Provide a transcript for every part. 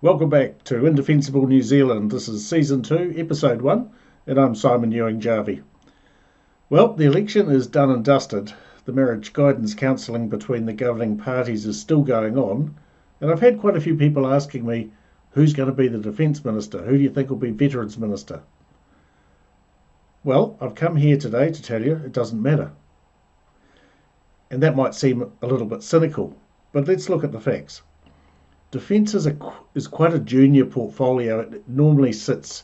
Welcome back to Indefensible New Zealand. This is Season 2, Episode 1, and I'm Simon Ewing-Jarvie. Well, the election is done and dusted. The marriage guidance counselling between the governing parties is still going on, and I've had quite a few people asking me, who's going to be the Defence Minister? Who do you think will be Veterans Minister? Well, I've come here today to tell you it doesn't matter. And that might seem a little bit cynical, but let's look at the facts. Defence is quite a junior portfolio. It normally sits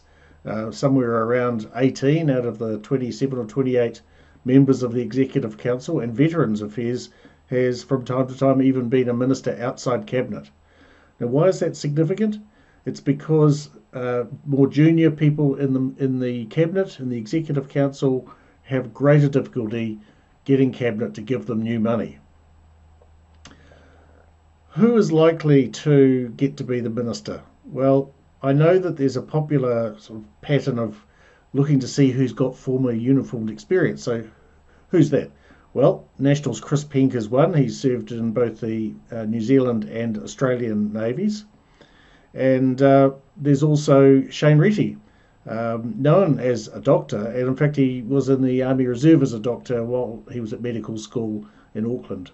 somewhere around 18 out of the 27 or 28 members of the Executive Council, and Veterans Affairs has from time to time even been a minister outside Cabinet. Now, why is that significant? It's because more junior people in the Cabinet, in the Executive Council, have greater difficulty getting Cabinet to give them new money. Who is likely to get to be the minister? Well, I know that there's a popular sort of pattern of looking to see who's got former uniformed experience. So who's that? Well, National's Chris Penk is one. He's served in both the New Zealand and Australian navies. And there's also Shane Reti, known as a doctor. And in fact, he was in the Army Reserve as a doctor while he was at medical school in Auckland.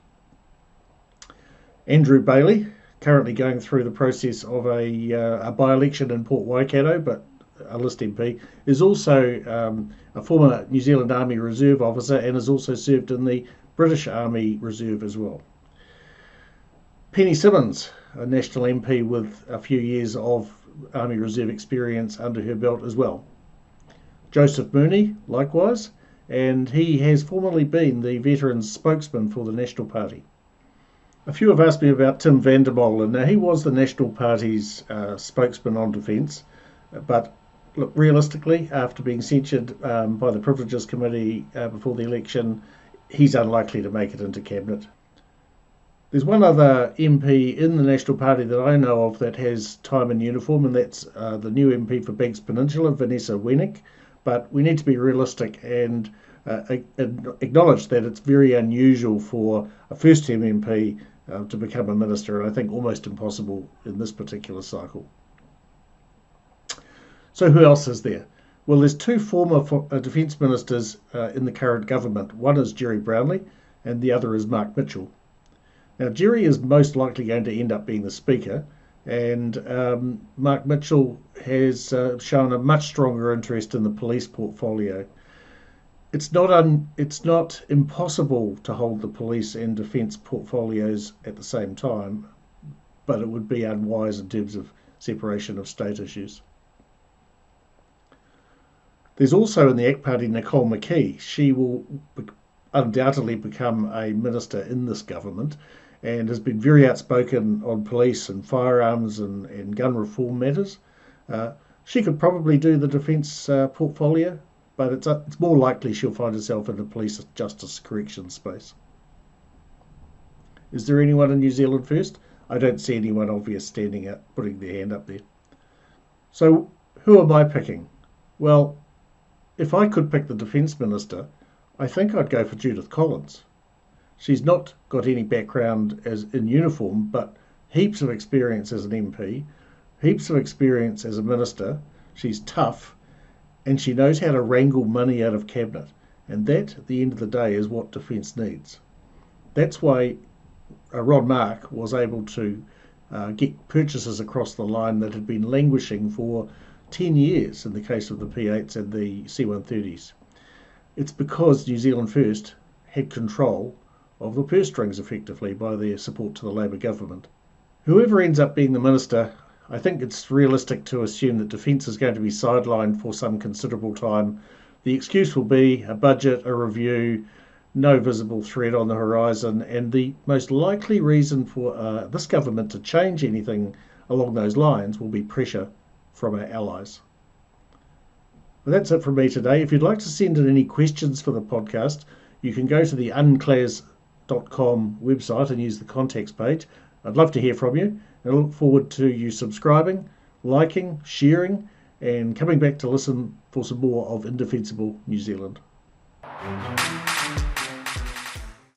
Andrew Bailey, currently going through the process of a by-election in Port Waikato, but a list MP, is also a former New Zealand Army Reserve officer and has also served in the British Army Reserve as well. Penny Simmons, a National MP with a few years of Army Reserve experience under her belt as well. Joseph Mooney, likewise, and he has formerly been the Veterans spokesman for the National Party. A few have asked me about Tim van der Molen. Now, he was the National Party's spokesman on defence, but look, realistically, after being censured by the Privileges Committee before the election, he's unlikely to make it into Cabinet. There's one other MP in the National Party that I know of that has time in uniform, and that's the new MP for Banks Peninsula, Vanessa Wennick, but we need to be realistic and acknowledge that it's very unusual for a first-term MP to become a minister, and I think almost impossible in this particular cycle. So who else is there? Well, there's two former defence ministers in the current government. One is Jerry Brownlee and the other is Mark Mitchell. Now, Jerry is most likely going to end up being the Speaker, and Mark Mitchell has shown a much stronger interest in the police portfolio. It's not impossible to hold the police and defence portfolios at the same time, but it would be unwise in terms of separation of state issues. There's also in the ACT Party Nicole McKee. She will undoubtedly become a minister in this government and has been very outspoken on police and firearms and gun reform matters. She could probably do the defence portfolio, but it's more likely she'll find herself in the police justice corrections space. Is there anyone in New Zealand First? I don't see anyone obvious standing up, putting their hand up there. So who am I picking? Well, if I could pick the Defence Minister, I think I'd go for Judith Collins. She's not got any background as in uniform, but heaps of experience as an MP, heaps of experience as a minister. She's tough, and she knows how to wrangle money out of Cabinet. And that, at the end of the day, is what Defence needs. That's why Ron Mark was able to get purchases across the line that had been languishing for 10 years in the case of the P8s and the C-130s. It's because New Zealand First had control of the purse strings effectively by their support to the Labour government. Whoever ends up being the minister, I think it's realistic to assume that defence is going to be sidelined for some considerable time. The excuse will be a budget, a review, no visible threat on the horizon, and the most likely reason for this government to change anything along those lines will be pressure from our allies. Well, that's it from me today. If you'd like to send in any questions for the podcast, you can go to the unclas.com website and use the contacts page. I'd love to hear from you, and I look forward to you subscribing, liking, sharing, and coming back to listen for some more of Indefensible New Zealand.